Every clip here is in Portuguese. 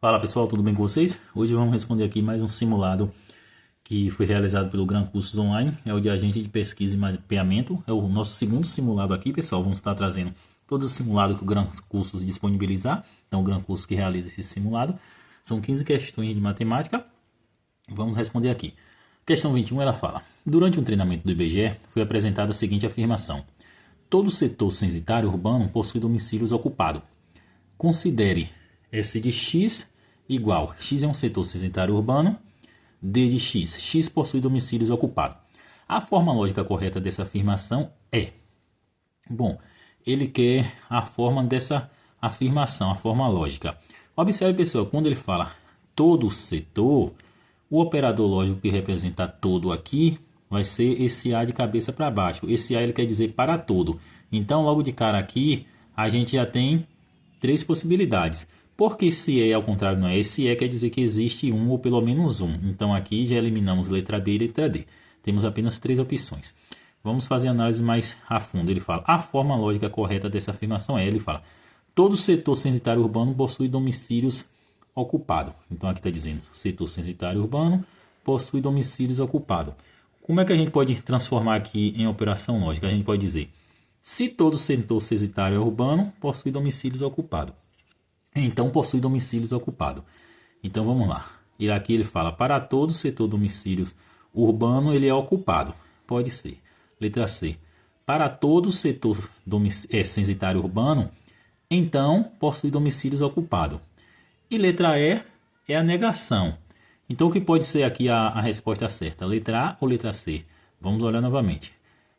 Fala pessoal, tudo bem com vocês? Hoje vamos responder aqui mais um simulado que foi realizado pelo Gran Cursos Online. É o de agente de pesquisa e mapeamento. É o nosso segundo simulado aqui, pessoal. Vamos estar trazendo todos os simulados que o Gran Cursos disponibilizar. Então, o Gran Cursos que realiza esse simulado. São 15 questões de matemática. Vamos responder aqui. Questão 21, ela fala: durante um treinamento do IBGE, foi apresentada a seguinte afirmação: todo setor censitário urbano possui domicílios ocupados. Considere S de x igual, x é um setor censitário urbano, D de x, x possui domicílios ocupados. A forma lógica correta dessa afirmação é, ele quer a forma dessa afirmação, a forma lógica. Observe, pessoal, quando ele fala todo setor, o operador lógico que representa todo aqui vai ser esse A de cabeça para baixo. Esse A ele quer dizer para todo. Então, logo de cara aqui, a gente já tem três possibilidades. Porque se é ao contrário não é, esse é quer dizer que existe um ou pelo menos um. Então aqui já eliminamos letra B e letra D. Temos apenas três opções. Vamos fazer a análise mais a fundo. Ele fala, a forma lógica correta dessa afirmação é, ele fala, todo setor censitário urbano possui domicílios ocupados. Então aqui está dizendo, setor censitário urbano possui domicílios ocupados. Como é que a gente pode transformar aqui em operação lógica? A gente pode dizer, se todo setor censitário urbano possui domicílios ocupados, então possui domicílios ocupados. Então vamos lá. E aqui ele fala, para todo setor domicílios urbano ele é ocupado. Pode ser. Letra C. Para todo setor censitário urbano, então possui domicílios ocupados. E letra E é a negação. Então o que pode ser aqui a resposta certa? Letra A ou letra C? Vamos olhar novamente.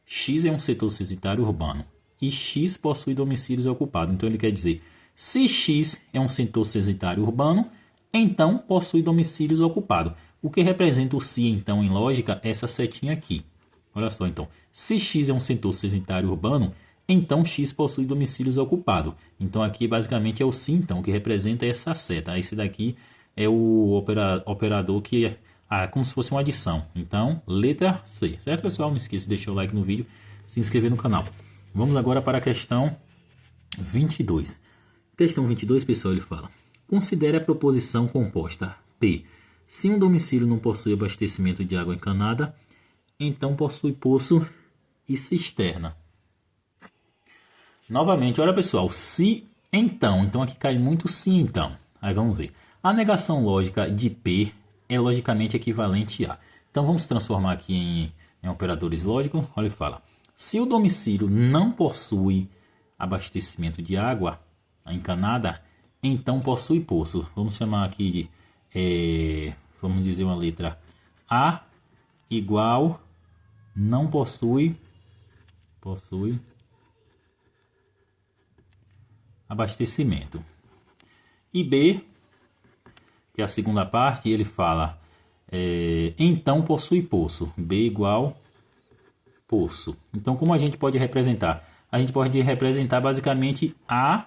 X é um setor censitário urbano e X possui domicílios ocupados. Então ele quer dizer, se X é um setor censitário urbano, então possui domicílios ocupados. O que representa o se, então, em lógica, é essa setinha aqui. Olha só, então. Se X é um setor censitário urbano, então X possui domicílios ocupados. Então, aqui, basicamente, é o se, então, que representa essa seta. Esse daqui é o operador que é como se fosse uma adição. Então, letra C. Certo, pessoal? Não esqueça de deixar o like no vídeo, se inscrever no canal. Vamos agora para a questão 22. Questão 22, pessoal, ele fala, considere a proposição composta P. Se um domicílio não possui abastecimento de água encanada, então possui poço e cisterna. Novamente, olha, pessoal, se, então. Então aqui cai muito se, então. Aí vamos ver. A negação lógica de P é logicamente equivalente a. Então vamos transformar aqui em operadores lógicos. Olha, ele fala, se o domicílio não possui abastecimento de água encanada, então possui poço. Vamos chamar aqui de, vamos dizer uma letra A igual não possui abastecimento. E B, que é a segunda parte, ele fala, então possui poço. B igual poço. Então como a gente pode representar? A gente pode representar basicamente A,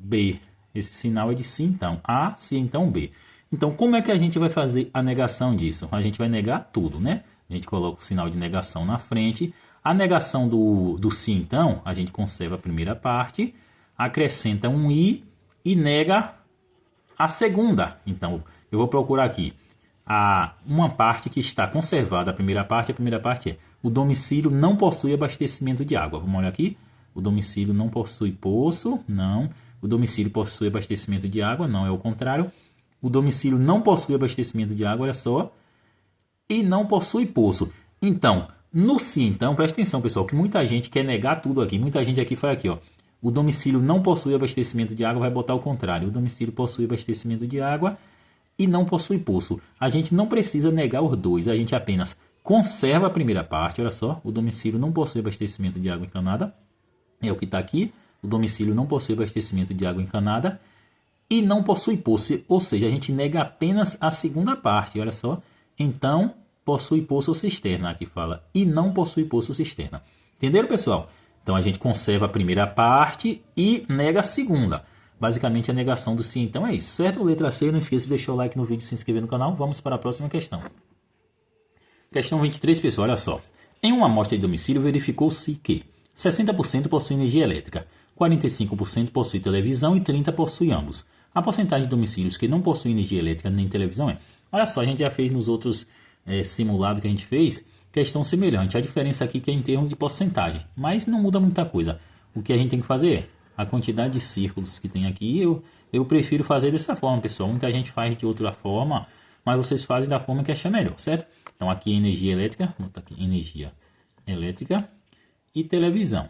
B. Esse sinal é de se, então. A, se, então, B. Então, como é que a gente vai fazer a negação disso? A gente vai negar tudo, né? A gente coloca o sinal de negação na frente. A negação do se, então, a gente conserva a primeira parte, acrescenta um i e nega a segunda. Então, eu vou procurar aqui uma parte que está conservada. A primeira parte é o domicílio não possui abastecimento de água. Vamos olhar aqui. O domicílio não possui poço, não. O domicílio possui abastecimento de água, não, é o contrário. O domicílio não possui abastecimento de água, olha só. E não possui poço. Então, no sim, então, presta atenção, pessoal, que muita gente quer negar tudo aqui. Muita gente aqui faz aqui, ó. O domicílio não possui abastecimento de água, vai botar o contrário. O domicílio possui abastecimento de água e não possui poço. A gente não precisa negar os dois, a gente apenas conserva a primeira parte, olha só. O domicílio não possui abastecimento de água encanada, é o que está aqui. O domicílio não possui abastecimento de água encanada e não possui poço. Ou seja, a gente nega apenas a segunda parte. Olha só. Então, possui poço ou cisterna. Aqui fala. E não possui poço ou cisterna. Entenderam, pessoal? Então, a gente conserva a primeira parte e nega a segunda. Basicamente, a negação do sim, então, é isso. Certo? Letra C. Não esqueça de deixar o like no vídeo e se inscrever no canal. Vamos para a próxima questão. Questão 23, pessoal. Olha só. Em uma amostra de domicílio, verificou-se que 60% possui energia elétrica, 45% possui televisão e 30% possui ambos. A porcentagem de domicílios que não possuem energia elétrica nem televisão é... Olha só, a gente já fez nos outros simulados que a gente fez, questão semelhante. A diferença aqui que é em termos de porcentagem, mas não muda muita coisa. O que a gente tem que fazer é, a quantidade de círculos que tem aqui, eu prefiro fazer dessa forma, pessoal. Muita gente faz de outra forma, mas vocês fazem da forma que achar melhor, certo? Então aqui é energia elétrica, vou botar aqui energia elétrica e televisão.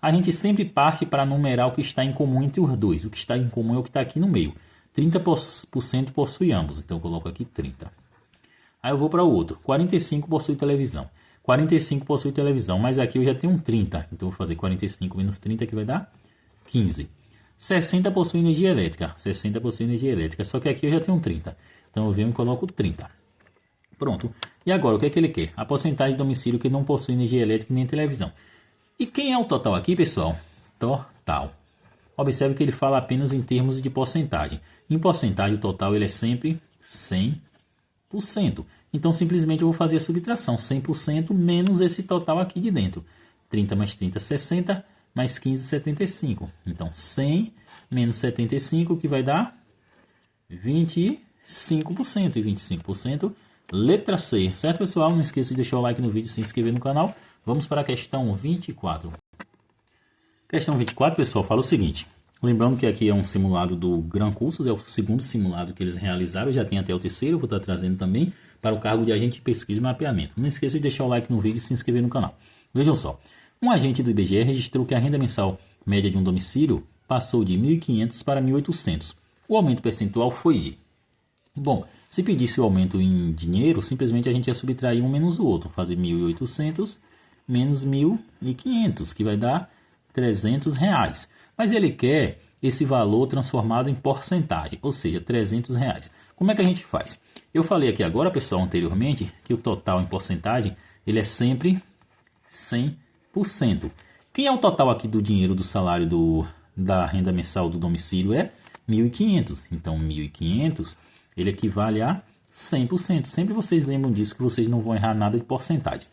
A gente sempre parte para numerar o que está em comum entre os dois. O que está em comum é o que está aqui no meio. 30% possui ambos, então eu coloco aqui 30. Aí eu vou para o outro, 45 possui televisão. 45 possui televisão, mas aqui eu já tenho um 30, então eu vou fazer 45 menos 30 que vai dar 15. 60 possui energia elétrica, 60 possui energia elétrica, só que aqui eu já tenho um 30, então eu venho e coloco 30. Pronto. E agora, o que é que ele quer? A porcentagem de domicílio que não possui energia elétrica nem televisão. E quem é o total aqui, pessoal? Total. Observe que ele fala apenas em termos de porcentagem. Em porcentagem, o total ele é sempre 100%. Então, simplesmente eu vou fazer a subtração. 100% menos esse total aqui de dentro. 30 mais 30, 60, mais 15, 75. Então, 100 menos 75, que vai dar 25%. E 25%, letra C. Certo, pessoal? Não esqueça de deixar o like no vídeo e se inscrever no canal. Vamos para a questão 24. Questão 24, pessoal, fala o seguinte. Lembrando que aqui é um simulado do Gran Cursos, é o segundo simulado que eles realizaram. Já tem até o terceiro, eu vou estar trazendo também para o cargo de agente de pesquisa e mapeamento. Não esqueça de deixar o like no vídeo e se inscrever no canal. Vejam só. Um agente do IBGE registrou que a renda mensal média de um domicílio passou de 1.500 para 1.800. O aumento percentual foi de... Bom, se pedisse o aumento em dinheiro, simplesmente a gente ia subtrair um menos o outro. Fazer 1.800 menos 1.500, que vai dar R$300. Mas ele quer esse valor transformado em porcentagem, ou seja, R$300. Como é que a gente faz? Eu falei aqui agora, pessoal, anteriormente, que o total em porcentagem ele é sempre 100%. Quem é o total aqui do dinheiro do salário da renda mensal do domicílio é 1.500. Então, 1.500 ele equivale a 100%. Sempre vocês lembram disso, que vocês não vão errar nada de porcentagem.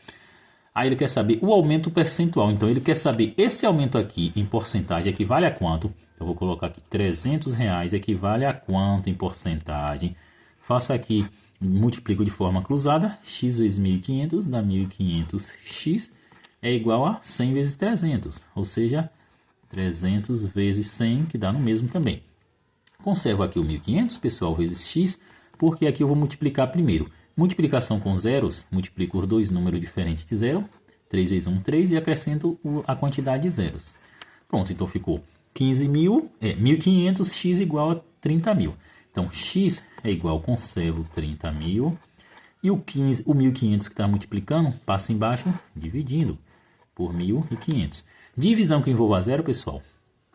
Aí ele quer saber o aumento percentual. Então, ele quer saber esse aumento aqui em porcentagem equivale a quanto? Eu vou colocar aqui R$300 equivale a quanto em porcentagem? Faço aqui, multiplico de forma cruzada. X vezes 1.500 dá 1.500x é igual a 100 vezes 300. Ou seja, 300 vezes 100, que dá no mesmo também. Conservo aqui o 1.500, pessoal, vezes x, porque aqui eu vou multiplicar primeiro. Multiplicação com zeros, multiplico os dois números diferentes de zero. 3 vezes 1, 3, e acrescento a quantidade de zeros. Pronto, então ficou 1.500, x igual a 30.000. Então, x é igual, conservo 30.000. E o 1.500 que está multiplicando, passa embaixo, dividindo por 1.500. Divisão que envolva zero, pessoal,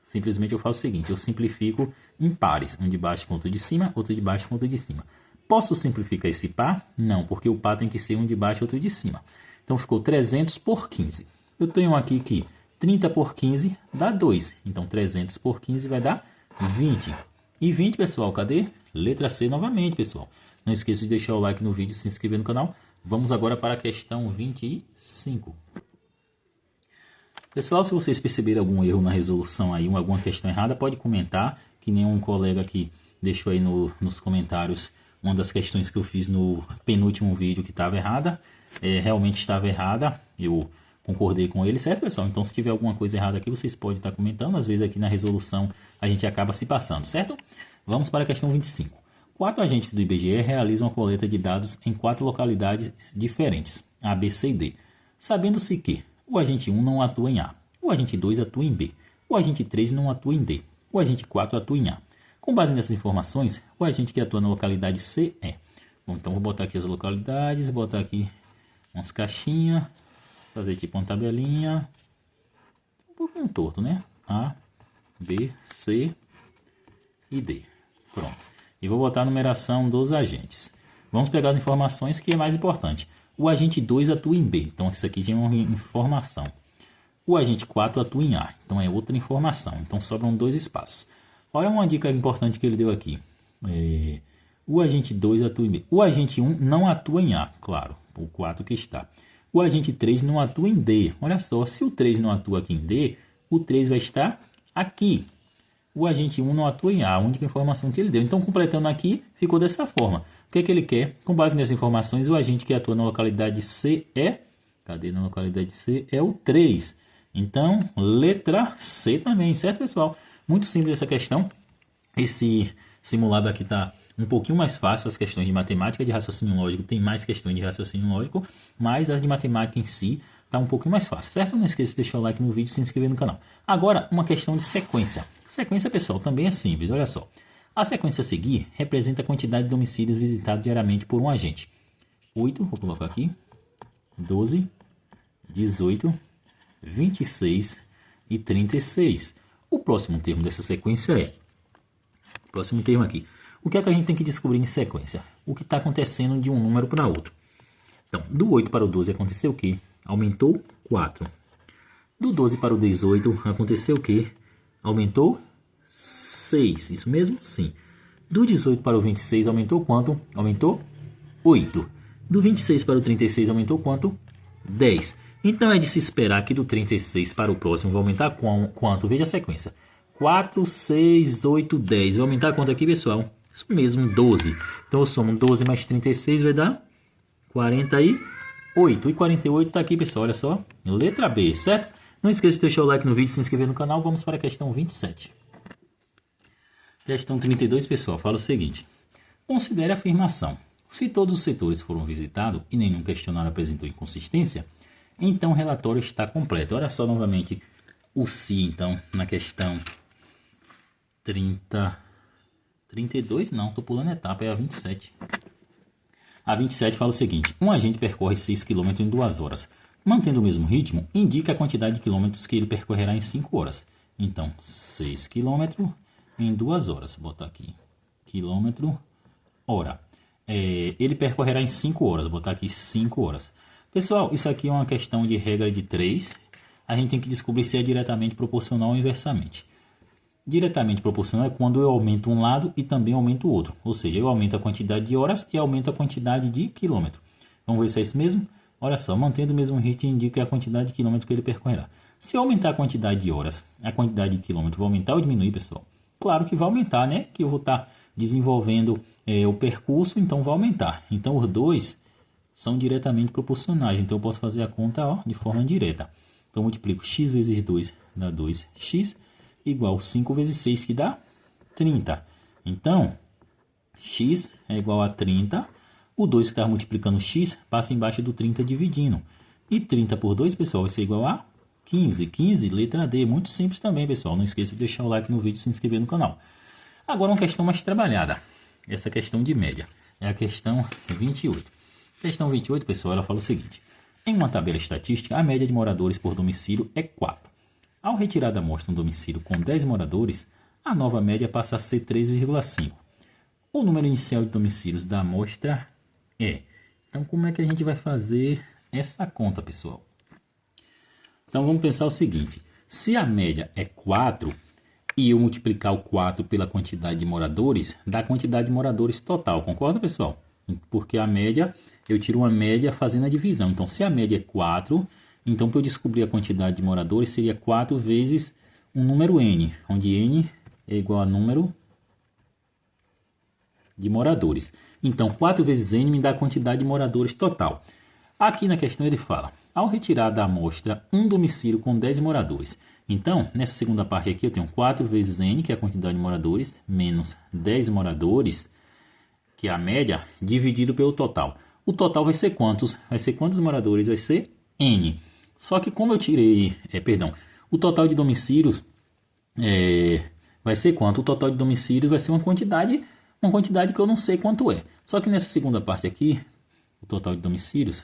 simplesmente eu faço o seguinte, eu simplifico em pares. Um de baixo com outro de cima, outro de baixo com outro de cima. Posso simplificar esse par? Não, porque o par tem que ser um de baixo e outro de cima. Então, ficou 300 por 15. Eu tenho aqui que 30 por 15 dá 2. Então, 300 por 15 vai dar 20. E 20, pessoal, cadê? Letra C novamente, pessoal. Não esqueça de deixar o like no vídeo e se inscrever no canal. Vamos agora para a questão 25. Pessoal, se vocês perceberem algum erro na resolução aí, alguma questão errada, pode comentar, que nenhum colega aqui deixou aí nos comentários uma das questões que eu fiz no penúltimo vídeo que estava errada. Realmente estava errada, eu concordei com ele, certo, pessoal? Então, se tiver alguma coisa errada aqui, vocês podem estar comentando. Às vezes aqui na resolução a gente acaba se passando, certo? Vamos para a questão 25. 4 agentes do IBGE realizam a coleta de dados em 4 localidades diferentes, A, B, C e D, sabendo-se que o agente 1 não atua em A, o agente 2 atua em B, o agente 3 não atua em D, o agente 4 atua em A. Com base nessas informações, o agente que atua na localidade C é... Bom, então vou botar aqui as localidades, botar aqui umas caixinhas, fazer tipo uma tabelinha, um pouquinho torto, né? A, B, C e D. Pronto. E vou botar a numeração dos agentes. Vamos pegar as informações, que é mais importante. O agente 2 atua em B, então isso aqui já é uma informação. O agente 4 atua em A, então é outra informação. Então sobram 2 espaços. Olha uma dica importante que ele deu aqui. O agente 2 atua em B. O agente 1 não atua em A, claro, o 4 que está. O agente 3 não atua em D. Olha só, se o 3 não atua aqui em D, o 3 vai estar aqui. o agente 1 não atua em A, a única informação que ele deu. Então, completando aqui, ficou dessa forma. O que é que ele quer? Com base nessas informações, o agente que atua na localidade C é... Cadê na localidade C? É o 3. Então, letra C também, certo, pessoal? Muito simples essa questão. Esse simulado aqui está um pouquinho mais fácil. As questões de matemática, de raciocínio lógico, tem mais questões de raciocínio lógico, mas as de matemática em si está um pouquinho mais fácil, certo? Não esqueça de deixar o like no vídeo e se inscrever no canal. Agora, uma questão de sequência. Sequência, pessoal, também é simples, olha só. A sequência a seguir representa a quantidade de domicílios visitados diariamente por um agente. 8, vou colocar aqui, 12, 18, 26 e 36. O próximo termo dessa sequência é... Próximo termo aqui. O que é que a gente tem que descobrir em sequência? O que está acontecendo de um número para outro. Então, do 8 para o 12 aconteceu o quê? Aumentou 4. Do 12 para o 18 aconteceu o quê? Aumentou 6. Isso mesmo? Sim. Do 18 para o 26 aumentou quanto? Aumentou 8. Do 26 para o 36 aumentou quanto? 10. Então é de se esperar que do 36 para o próximo vai aumentar quanto? Veja a sequência. 4, 6, 8, 10. Vai aumentar quanto aqui, pessoal? Isso mesmo, 12. Então eu somo 12 mais 36 vai dar 48. E 48 está aqui, pessoal. Olha só. Letra B, certo? Não esqueça de deixar o like no vídeo e se inscrever no canal. Vamos para a questão 27. Questão 32, pessoal, fala o seguinte. Considere a afirmação. Se todos os setores foram visitados e nenhum questionário apresentou inconsistência, então o relatório está completo. Olha só novamente o se, então, na questão 32, não, estou pulando etapa, é a 27. A 27 fala o seguinte. Um agente percorre 6 km em 2 horas. Mantendo o mesmo ritmo, indica a quantidade de quilômetros que ele percorrerá em 5 horas. Então, 6 km em 2 horas. Vou botar aqui. Quilômetro, hora. Ele percorrerá em 5 horas. Vou botar aqui 5 horas. Pessoal, isso aqui é uma questão de regra de 3. A gente tem que descobrir se é diretamente proporcional ou inversamente. Diretamente proporcional é quando eu aumento um lado e também aumento o outro. Ou seja, eu aumento a quantidade de horas e aumento a quantidade de quilômetro. Vamos ver se é isso mesmo? Olha só, mantendo o mesmo ritmo indica a quantidade de quilômetros que ele percorrerá. Se eu aumentar a quantidade de horas, a quantidade de quilômetros vai aumentar ou diminuir, pessoal? Claro que vai aumentar, né? Que eu vou estar desenvolvendo o percurso, então vai aumentar. Então os dois são diretamente proporcionais. Então eu posso fazer a conta de forma direta. Então eu multiplico x vezes 2 dá 2x igual 5 vezes 6 que dá 30. Então x é igual a 30. O 2 que está multiplicando x passa embaixo do 30 dividindo. E 30 por 2, pessoal, vai ser igual a 15. 15, letra D. Muito simples também, pessoal. Não esqueça de deixar o like no vídeo e se inscrever no canal. Agora uma questão mais trabalhada. Essa questão de média. É a questão 28. Questão 28, pessoal, ela fala o seguinte. Em uma tabela estatística, a média de moradores por domicílio é 4. Ao retirar da amostra um domicílio com 10 moradores, a nova média passa a ser 3,5. O número inicial de domicílios da amostra é. Então, como é que a gente vai fazer essa conta, pessoal? Então, vamos pensar o seguinte. Se a média é 4 e eu multiplicar o 4 pela quantidade de moradores, dá a quantidade de moradores total. Concorda, pessoal? Porque a média, eu tiro uma média fazendo a divisão. Então, se a média é 4, então para eu descobrir a quantidade de moradores, seria 4 vezes um número n, onde n é igual a número de moradores. Então, 4 vezes n me dá a quantidade de moradores total. Aqui na questão ele fala, ao retirar da amostra um domicílio com 10 moradores. Então, nessa segunda parte aqui eu tenho 4 vezes n, que é a quantidade de moradores, menos 10 moradores, que é a média, dividido pelo total. O total vai ser quantos? Vai ser quantos moradores? Vai ser n. Só que como eu tirei, o total de domicílios vai ser quanto? O total de domicílios vai ser uma quantidade que eu não sei quanto é. Só que nessa segunda parte aqui, o total de domicílios,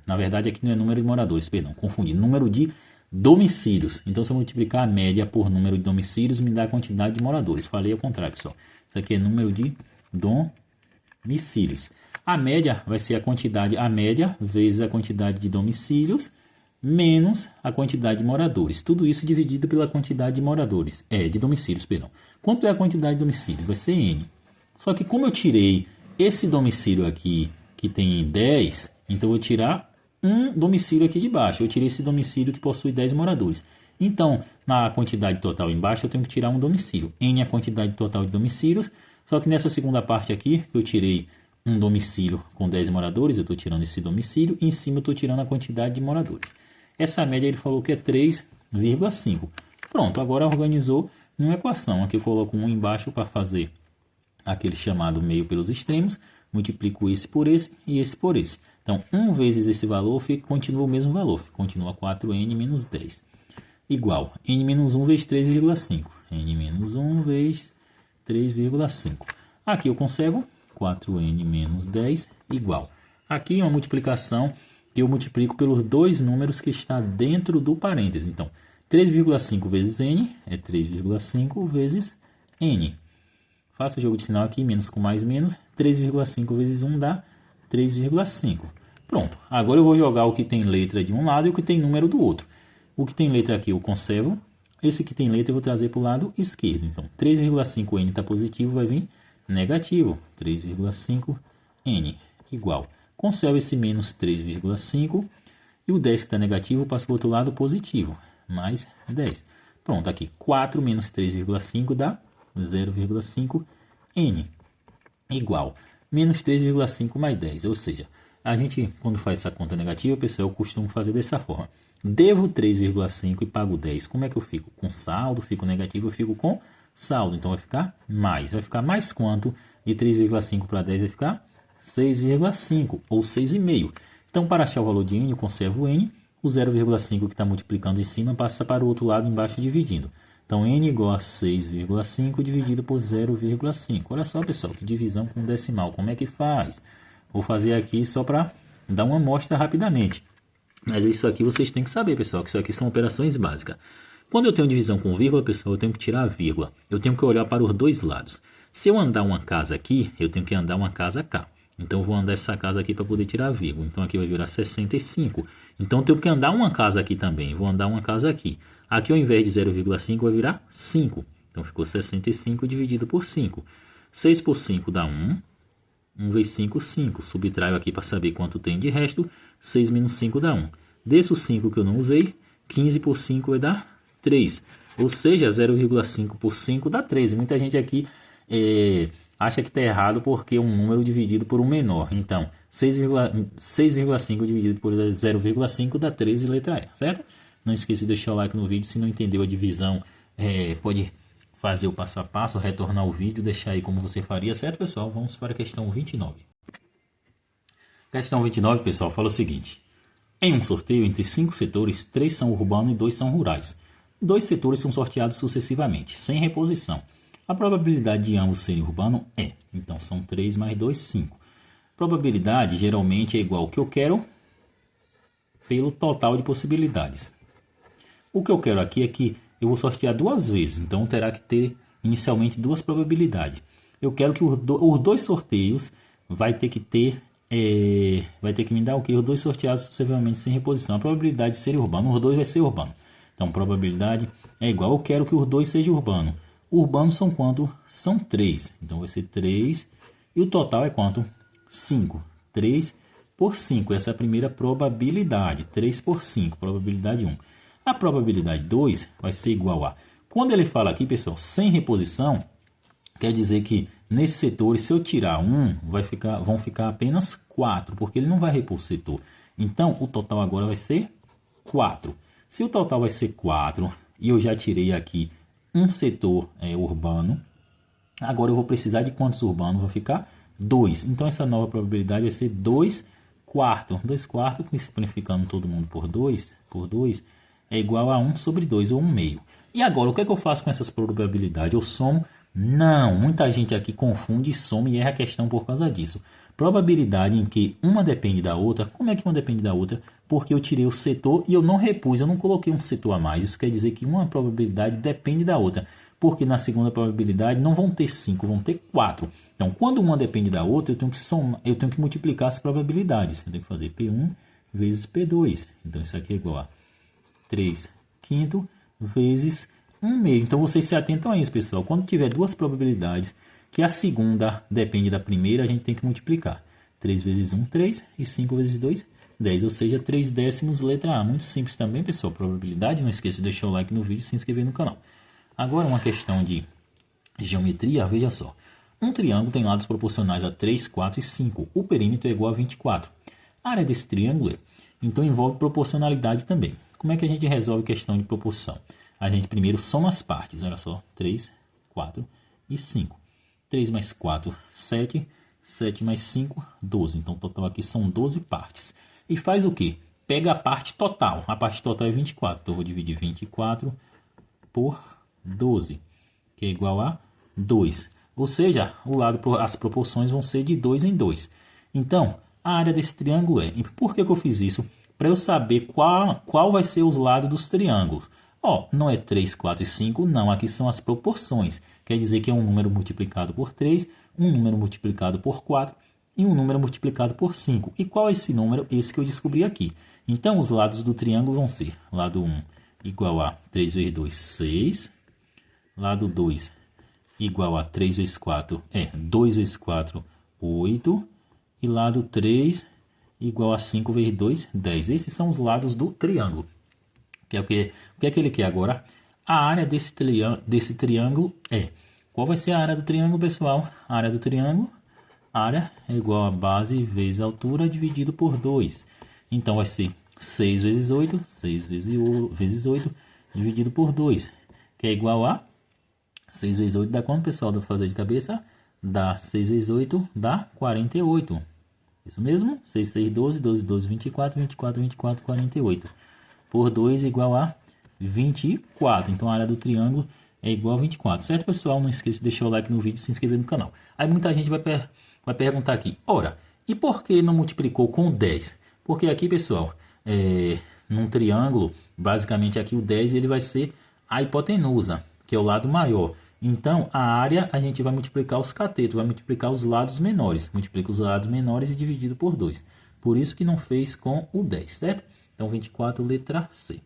na verdade aqui não é número de moradores, confundi, número de domicílios. Então se eu multiplicar a média por número de domicílios, me dá a quantidade de moradores. Falei ao contrário, pessoal. Isso aqui é número de domicílios. A média vai ser a média vezes a quantidade de domicílios menos a quantidade de moradores. Tudo isso dividido pela quantidade de moradores. De domicílios, perdão. Quanto é a quantidade de domicílios? Vai ser n. Só que como eu tirei esse domicílio aqui, que tem 10, então eu vou tirar um domicílio aqui de baixo. Eu tirei esse domicílio que possui 10 moradores. Então, Na quantidade total embaixo eu tenho que tirar um domicílio. N é a quantidade total de domicílios, só que nessa segunda parte aqui, que eu tirei um domicílio com 10 moradores, eu estou tirando esse domicílio, e em cima eu estou tirando a quantidade de moradores. Essa média ele falou que é 3,5. Pronto, agora organizou uma equação. Aqui eu coloco um embaixo para fazer aquele chamado meio pelos extremos, multiplico esse por esse e esse por esse. Então, 1 vezes esse valor continua o mesmo valor, continua 4n menos 10. Igual n menos 1 vezes 3,5. n menos 1 vezes 3,5. Aqui eu conservo 4n menos 10 igual. Aqui é uma multiplicação que eu multiplico pelos dois números que está dentro do parêntese. Então, 3,5 vezes n é 3,5 vezes n. Faço o jogo de sinal aqui, menos com mais menos. 3,5 vezes 1 dá 3,5. Pronto. Agora eu vou jogar o que tem letra de um lado e o que tem número do outro. O que tem letra aqui eu conservo. Esse que tem letra eu vou trazer para o lado esquerdo. Então, 3,5n está positivo, vai vir negativo. 3,5n igual. Conservo esse menos 3,5. E o 10 que está negativo passa para o outro lado positivo. Mais 10. Pronto, aqui 4 menos 3,5 dá 0,5n igual menos 3,5 mais 10, ou seja, a gente quando faz essa conta negativa, pessoal, eu costumo fazer dessa forma: devo 3,5 e pago 10, como é que eu fico? Com saldo, fico negativo, eu fico com saldo, então vai ficar mais quanto? De 3,5 para 10 vai ficar 6,5 ou 6,5. Então, para achar o valor de n, eu conservo n, o 0,5 que está multiplicando em cima passa para o outro lado embaixo dividindo. Então, n igual a 6,5 dividido por 0,5. Olha só, pessoal, que divisão com decimal. Como é que faz? Vou fazer aqui só para dar uma amostra rapidamente. Mas isso aqui vocês têm que saber, pessoal, que isso aqui são operações básicas. Quando eu tenho divisão com vírgula, pessoal, eu tenho que tirar a vírgula. Eu tenho que olhar para os dois lados. Se eu andar uma casa aqui, eu tenho que andar uma casa cá. Então, eu vou andar essa casa aqui para poder tirar a vírgula. Então, aqui vai virar 65. Então, eu tenho que andar uma casa aqui também. Vou andar uma casa aqui. Aqui, ao invés de 0,5, vai virar 5. Então, ficou 65 dividido por 5. 6 por 5 dá 1. 1 vezes 5, 5. Subtraio aqui para saber quanto tem de resto. 6 menos 5 dá 1. Desço o 5 que eu não usei. 15 por 5 vai dar 3. Ou seja, 0,5 por 5 dá 13. Muita gente aqui acha que está errado porque é um número dividido por um menor. Então, 6,5 dividido por 0,5 dá 13, letra E, certo? Não esqueça de deixar o like no vídeo. Se não entendeu a divisão, pode fazer o passo a passo, retornar o vídeo, deixar aí como você faria, certo, pessoal? Vamos para a questão 29. Questão 29, pessoal, fala o seguinte. Em um sorteio entre 5 setores, 3 são urbanos e 2 são rurais. 2 setores são sorteados sucessivamente, sem reposição. A probabilidade de ambos serem urbanos é, então são 3 mais 2, 5. Probabilidade geralmente é igual ao que eu quero pelo total de possibilidades. O que eu quero aqui é que eu vou sortear 2 vezes, então terá que ter inicialmente 2 probabilidades. Eu quero que os 2 sorteios vai ter que me dar o que? Os 2 sorteados sucessivamente sem reposição. A probabilidade de ser urbano, os 2 vai ser urbano. Então, probabilidade é igual. Eu quero que os 2 sejam urbanos. Urbanos são quanto? São 3. Então, vai ser 3. E o total é quanto? 5. 3 por 5. Essa é a primeira probabilidade. 3 por 5. Probabilidade 1. A probabilidade 2 vai ser igual a... Quando ele fala aqui, pessoal, sem reposição, quer dizer que nesse setor, se eu tirar 1, vão ficar apenas 4, porque ele não vai repor o setor. Então, o total agora vai ser 4. Se o total vai ser 4, e eu já tirei aqui um setor urbano, agora eu vou precisar de quantos urbanos? Vai ficar 2. Então, essa nova probabilidade vai ser 2 quartos. 2 quartos, simplificando todo mundo por 2, é igual a 1 sobre 2, ou 1 meio. E agora, o que é que eu faço com essas probabilidades? Eu somo? Não, muita gente aqui confunde, soma e erra a questão por causa disso. Probabilidade em que uma depende da outra. Como é que uma depende da outra? Porque eu tirei o setor e eu não repus, eu não coloquei um setor a mais. Isso quer dizer que uma probabilidade depende da outra. Porque na segunda probabilidade não vão ter 5, vão ter 4. Então, quando uma depende da outra, eu tenho que somar, eu tenho que multiplicar as probabilidades. Eu tenho que fazer P1 vezes P2. Então, isso aqui é igual a 3 quinto vezes 1 meio. Então, vocês se atentam a isso, pessoal. Quando tiver 2 probabilidades, que a segunda depende da primeira, a gente tem que multiplicar. 3 vezes 1, 3. E 5 vezes 2, 10, ou seja, 3 décimos letra A. Muito simples também, pessoal, probabilidade. Não esqueça de deixar o like no vídeo e se inscrever no canal. Agora uma questão de geometria, veja só. Um triângulo tem lados proporcionais a 3, 4 e 5. O perímetro é igual a 24. A área desse triângulo, então, envolve proporcionalidade também. Como é que a gente resolve questão de proporção? A gente primeiro soma as partes. Olha só, 3, 4 e 5. 3 mais 4, 7. 7 mais 5, 12. Então, o total aqui são 12 partes. E faz o quê? Pega a parte total. A parte total é 24. Então, eu vou dividir 24 por 12, que é igual a 2. Ou seja, as proporções vão ser de 2 em 2. Então, a área desse triângulo é... E por que eu fiz isso? Para eu saber qual vai ser os lados dos triângulos. Ó, não é 3, 4 e 5, não. Aqui são as proporções. Quer dizer que é um número multiplicado por 3, um número multiplicado por 4 e um número multiplicado por 5. E qual é esse número? Esse que eu descobri aqui. Então, os lados do triângulo vão ser lado 1 igual a 3 vezes 2, 6. Lado 2 igual a 3 vezes 4, 2 vezes 4, 8. E lado 3 igual a 5 vezes 2, 10. Esses são os lados do triângulo. O que é que ele quer agora? A área desse triângulo é... Qual vai ser a área do triângulo, pessoal? A área do triângulo, área é igual a base vezes altura dividido por 2. Então, vai ser 6 vezes 8, 6 vezes 8 dividido por 2, que é igual a 6 vezes 8 dá quanto, pessoal? Vou fazer de cabeça. Dá 6 vezes 8 dá 48. Isso mesmo? 6, 6, 12, 12, 12, 24, 24, 24, 48. Por 2 igual a 24. Então, a área do triângulo é igual a 24. Certo, pessoal? Não esqueça de deixar o like no vídeo e se inscrever no canal. Aí muita gente vai perguntar aqui. Ora, e por que não multiplicou com 10? Porque aqui, pessoal, num triângulo, basicamente aqui o 10 ele vai ser a hipotenusa, que é o lado maior. Então, a área a gente vai multiplicar os catetos, vai multiplicar os lados menores. Multiplica os lados menores e dividido por 2. Por isso que não fez com o 10, certo? Então, 24, letra C.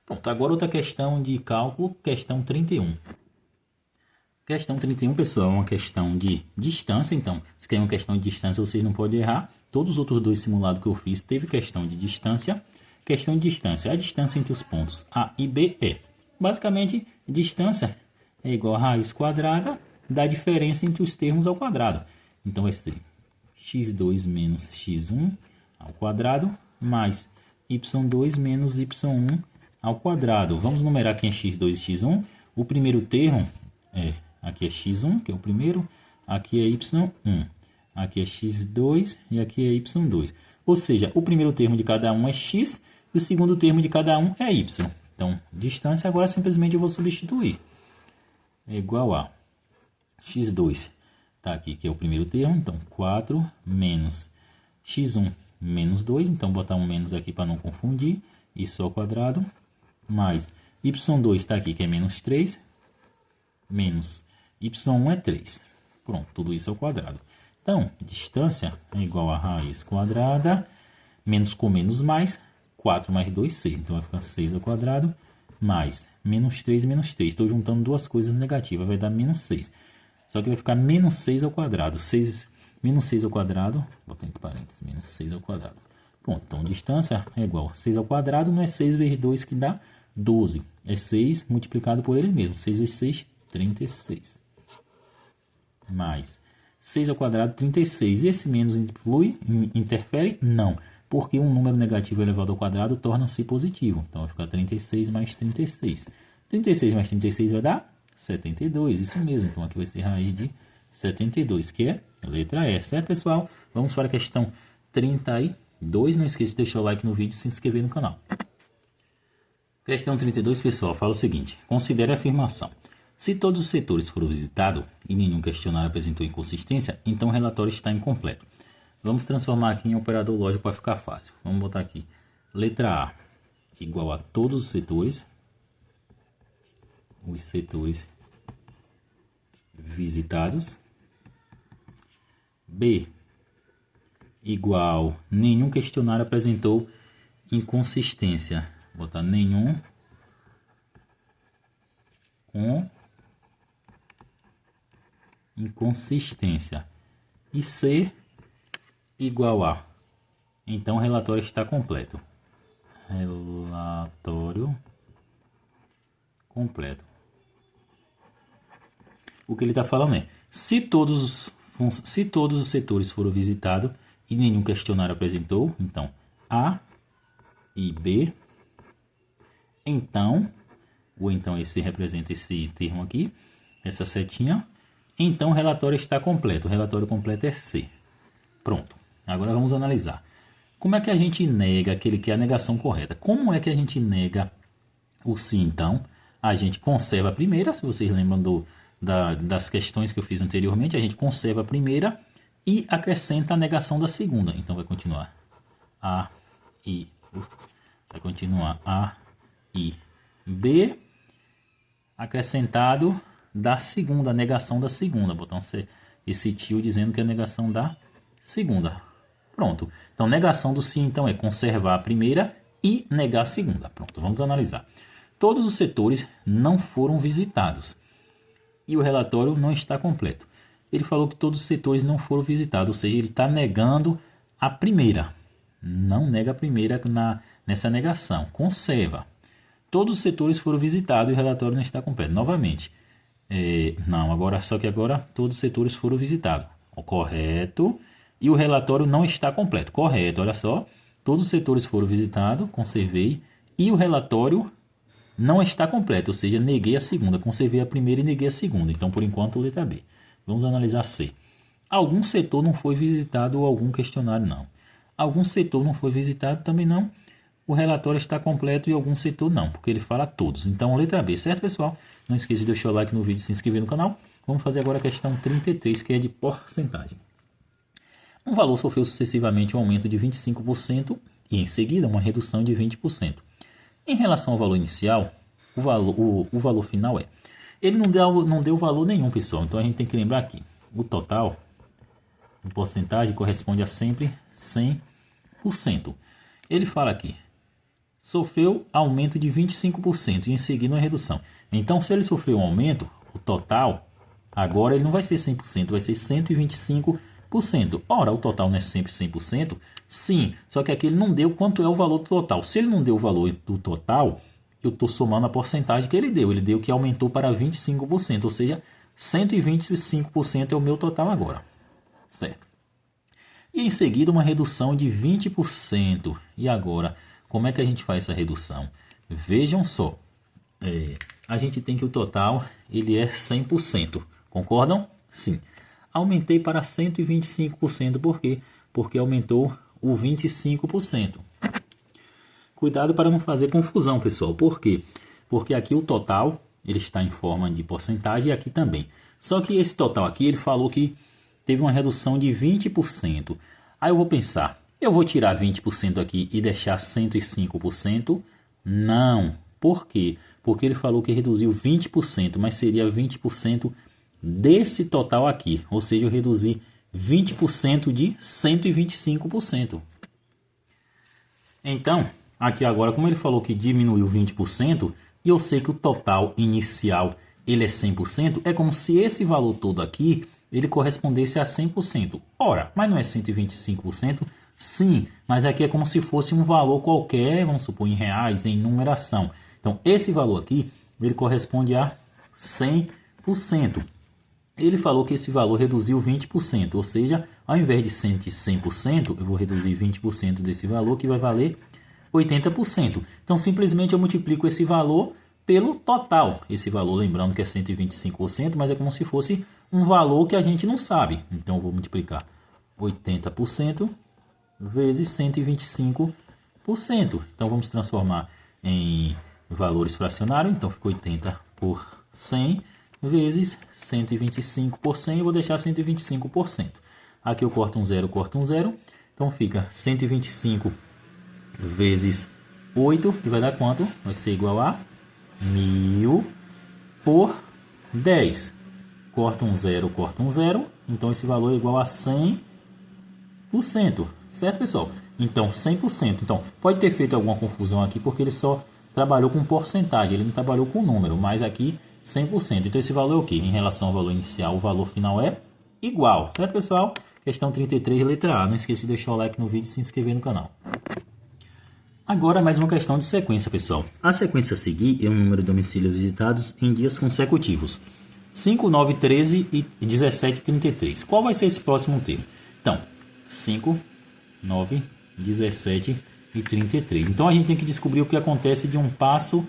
Pronto, agora outra questão de cálculo, questão 31. Questão 31, pessoal, é uma questão de distância. Então, se quer uma questão de distância, vocês não podem errar. Todos os outros dois simulados que eu fiz teve questão de distância. Questão de distância. A distância entre os pontos A e B é... Basicamente, distância é igual a raiz quadrada da diferença entre os termos ao quadrado. Então, vai ser x2 menos x1 ao quadrado mais y2 menos y1 ao quadrado. Vamos numerar aqui em x2 e x1. O primeiro termo aqui é x1, que é o primeiro. Aqui é y1. Aqui é x2 e aqui é y2. Ou seja, o primeiro termo de cada um é x e o segundo termo de cada um é y. Então, distância agora simplesmente eu vou substituir. É igual a x2, tá aqui, que é o primeiro termo. Então, 4 menos x1 menos 2. Então, botar um menos aqui para não confundir. Isso ao quadrado. Mais y2 está aqui, que é menos 3. Menos y1 é 3. Pronto, tudo isso ao quadrado. Então, distância é igual a raiz quadrada. Menos com menos mais. 4 mais 2, 6. Então, vai ficar 6 ao quadrado. Mais menos 3, menos 3. Estou juntando duas coisas negativas. Vai dar menos 6. Só que vai ficar menos 6 ao quadrado. Menos 6 ao quadrado. Botando entre parênteses. Menos 6 ao quadrado. Pronto. Então, distância é igual a 6 ao quadrado. Não é 6 vezes 2 que dá 12. É 6 multiplicado por ele mesmo. 6 vezes 6, 36. Mais 6 ao quadrado, 36. E esse menos interfere? Não. Porque um número negativo elevado ao quadrado torna-se positivo. Então, vai ficar 36 mais 36. 36 mais 36 vai dar 72. Isso mesmo. Então, aqui vai ser raiz de 72, que é a letra E. Certo, pessoal? Vamos para a questão 32. Não esqueça de deixar o like no vídeo e se inscrever no canal. Questão 32, pessoal, fala o seguinte. Considere a afirmação. Se todos os setores foram visitados e nenhum questionário apresentou inconsistência, então o relatório está incompleto. Vamos transformar aqui em operador lógico para ficar fácil. Vamos botar aqui. Letra A igual a todos os setores. Os setores visitados. B igual nenhum questionário apresentou inconsistência. Vou botar nenhum com inconsistência. E C igual a Então o relatório está completo. Relatório completo. O que ele está falando é, se todos os setores foram visitados e nenhum questionário apresentou, então A e B, então, ou então esse representa esse termo aqui, essa setinha, então o relatório está completo. O relatório completo é C. Pronto. Agora vamos analisar. Como é que a gente nega aquele que é a negação correta? Como é que a gente nega o sim, então? A gente conserva a primeira, se vocês lembram das questões que eu fiz anteriormente, a gente conserva a primeira e acrescenta a negação da segunda. Então vai continuar A e vai continuar A e B, acrescentado da segunda, a negação da segunda. Botão C, esse tio dizendo que é a negação da segunda. Pronto. Então, negação do sim, então, é conservar a primeira e negar a segunda. Pronto, vamos analisar. Todos os setores não foram visitados e o relatório não está completo. Ele falou que todos os setores não foram visitados, ou seja, ele está negando a primeira. Não nega a primeira nessa negação. Conserva. Todos os setores foram visitados e o relatório não está completo. Novamente. Só que agora todos os setores foram visitados. O correto. E o relatório não está completo. Correto, olha só. Todos os setores foram visitados, conservei. E o relatório não está completo, ou seja, neguei a segunda. Conservei a primeira e neguei a segunda. Então, por enquanto, letra B. Vamos analisar C. Algum setor não foi visitado ou algum questionário não. Algum setor não foi visitado também não. O relatório está completo e algum setor não, porque ele fala todos. Então, letra B, certo, pessoal? Não esqueça de deixar o like no vídeo e se inscrever no canal. Vamos fazer agora a questão 33, que é de porcentagem. Um valor sofreu sucessivamente um aumento de 25% e, em seguida, uma redução de 20%. Em relação ao valor inicial, o valor final é... Ele não deu valor nenhum, pessoal. Então, a gente tem que lembrar aqui. O total, em porcentagem, corresponde a sempre 100%. Ele fala aqui, sofreu aumento de 25% e em seguida uma redução. Então, se ele sofreu um aumento, o total, agora ele não vai ser 100%, vai ser 125%. Ora, o total não é sempre 100%? Sim, só que aqui ele não deu quanto é o valor do total. Se ele não deu o valor do total, eu estou somando a porcentagem que ele deu. Ele deu que aumentou para 25%, ou seja, 125% é o meu total agora. Certo? E em seguida uma redução de 20%. E agora, como é que a gente faz essa redução? Vejam só, a gente tem que o total ele é 100%. Concordam? Sim. Aumentei para 125%. Por quê? Porque aumentou o 25%. Cuidado para não fazer confusão, pessoal. Por quê? Porque aqui o total ele está em forma de porcentagem e aqui também. Só que esse total aqui ele falou que teve uma redução de 20%. Aí eu vou pensar, eu vou tirar 20% aqui e deixar 105%? Não. Por quê? Porque ele falou que reduziu 20%, mas seria 20% desse total aqui. Ou seja, eu reduzi 20% de 125%. Então, aqui agora, como ele falou que diminuiu 20%, e eu sei que o total inicial ele é 100%, é como se esse valor todo aqui ele correspondesse a 100%. Ora, mas não é 125%? Sim, mas aqui é como se fosse um valor qualquer, vamos supor, em reais, em numeração. Então, esse valor aqui, ele corresponde a 100%. Ele falou que esse valor reduziu 20%, ou seja, ao invés de 100%, eu vou reduzir 20% desse valor, que vai valer 80%. Então, simplesmente eu multiplico esse valor pelo total. Esse valor, lembrando que é 125%, mas é como se fosse um valor que a gente não sabe. Então, eu vou multiplicar 80% vezes 125%. Então, vamos transformar em valores fracionários. Então, ficou 80 por 100 vezes 125 por 100. Eu vou deixar 125%. Aqui eu corto um zero, Então, fica 125 vezes 8, que vai dar quanto? Vai ser igual a 1000 por 10. Corta um zero. Então, esse valor é igual a 100%. Certo, pessoal? Então, 100%. Então, pode ter feito alguma confusão aqui, porque ele só trabalhou com porcentagem. Ele não trabalhou com número, mas aqui 100%. Então, esse valor é o quê? Em relação ao valor inicial, o valor final é igual. Certo, pessoal? Questão 33, letra A. Não esqueça de deixar o like no vídeo e se inscrever no canal. Agora mais uma questão de sequência, pessoal. A sequência a seguir é o número de domicílios visitados em dias consecutivos. 5, 9, 13 e 17, 33. Qual vai ser esse próximo termo? Então, 5, 9, 17 e 33. Então, a gente tem que descobrir o que acontece de um passo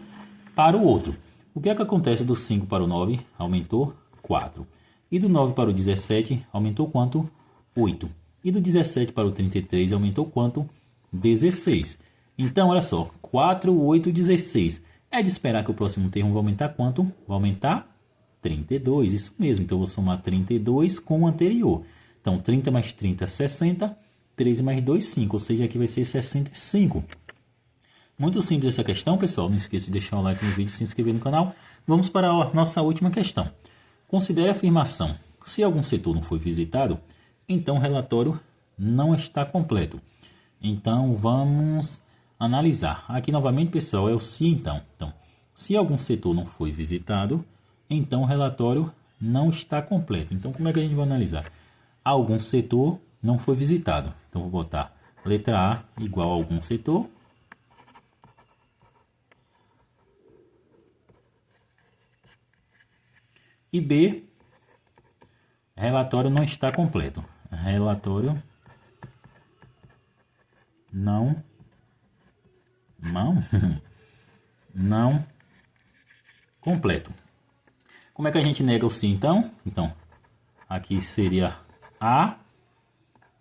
para o outro. O que é que acontece do 5 para o 9? Aumentou 4. E do 9 para o 17, aumentou quanto? 8. E do 17 para o 33, aumentou quanto? 16. Então, olha só, 4, 8, 16. É de esperar que o próximo termo vai aumentar quanto? Vai aumentar 32, isso mesmo. Então, eu vou somar 32 com o anterior. Então, 30 mais 30, 60. 13 mais 2, 5. Ou seja, aqui vai ser 65. Muito simples essa questão, pessoal. Não esqueça de deixar o like no vídeo e se inscrever no canal. Vamos para a nossa última questão. Considere a afirmação. Se algum setor não foi visitado, então o relatório não está completo. Então, vamos analisar. Aqui, novamente, pessoal, é o se então. Então, se algum setor não foi visitado, então o relatório não está completo. Então, como é que a gente vai analisar? Algum setor não foi visitado. Então, vou botar letra A igual a algum setor. E B, relatório não está completo. Relatório não completo. Como é que a gente nega o sim, então? Então, aqui seria A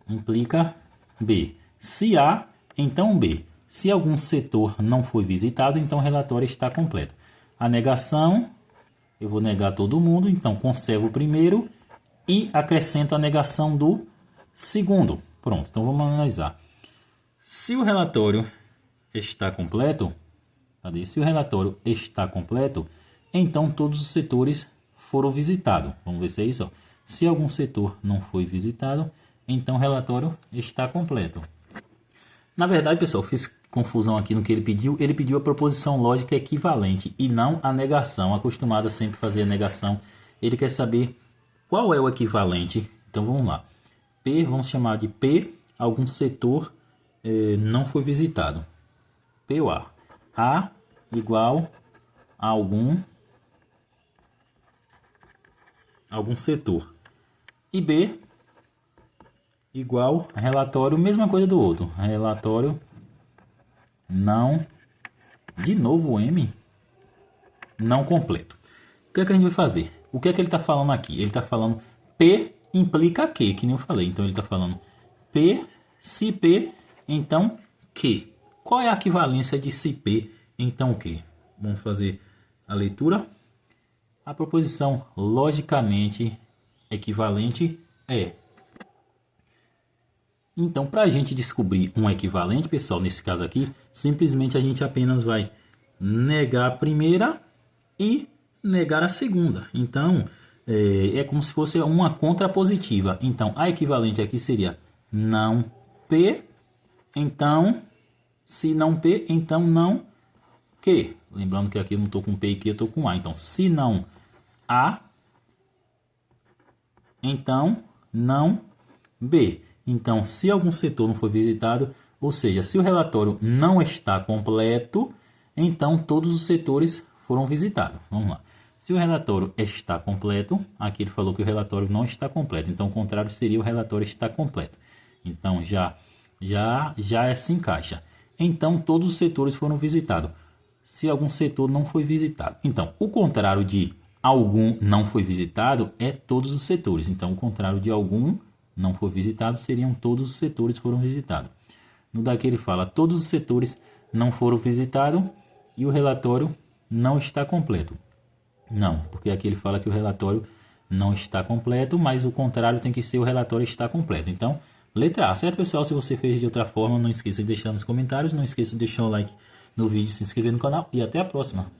implica B. Se A, então B. Se algum setor não foi visitado, então o relatório está completo. A negação, eu vou negar todo mundo, então conservo o primeiro e acrescento a negação do segundo. Pronto, então vamos analisar. Se o relatório está completo, cadê? Se o relatório está completo, então todos os setores foram visitados. Vamos ver se é isso. Ó. Se algum setor não foi visitado, então o relatório está completo. Na verdade, pessoal, fiz confusão aqui no que ele pediu. Ele pediu a proposição lógica equivalente e não a negação. Acostumado a sempre fazer a negação. Ele quer saber qual é o equivalente. Então vamos lá. P, vamos chamar de P, algum setor não foi visitado. P ou A. A igual a algum setor. E B igual a relatório, mesma coisa do outro. Relatório não, de novo o M, não completo. O que é que a gente vai fazer? O que é que ele está falando aqui? Ele está falando P implica Q, que nem eu falei. Então ele está falando P, se P, então Q. Qual é a equivalência de se P, então Q? Vamos fazer a leitura. A proposição logicamente equivalente é. Então, para a gente descobrir um equivalente, pessoal, nesse caso aqui, simplesmente a gente apenas vai negar a primeira e negar a segunda. Então, é como se fosse uma contrapositiva. Então, a equivalente aqui seria não P, então, se não P, então não Q. Lembrando que aqui eu não estou com P e Q, eu estou com A. Então, se não A, então não B. Então, se algum setor não foi visitado, ou seja, se o relatório não está completo, então todos os setores foram visitados. Vamos lá. Se o relatório está completo, aqui ele falou que o relatório não está completo. Então, o contrário seria o relatório está completo. Então, já se encaixa. Então, todos os setores foram visitados. Se algum setor não foi visitado. Então, o contrário de algum não foi visitado é todos os setores. Então, o contrário de algum não foi visitado seriam todos os setores foram visitados. No daqui ele fala todos os setores não foram visitados e o relatório não está completo. Não, porque aqui ele fala que o relatório não está completo, mas o contrário tem que ser o relatório está completo. Então, letra A, certo, pessoal? Se você fez de outra forma, não esqueça de deixar nos comentários, não esqueça de deixar o like no vídeo, se inscrever no canal e até a próxima.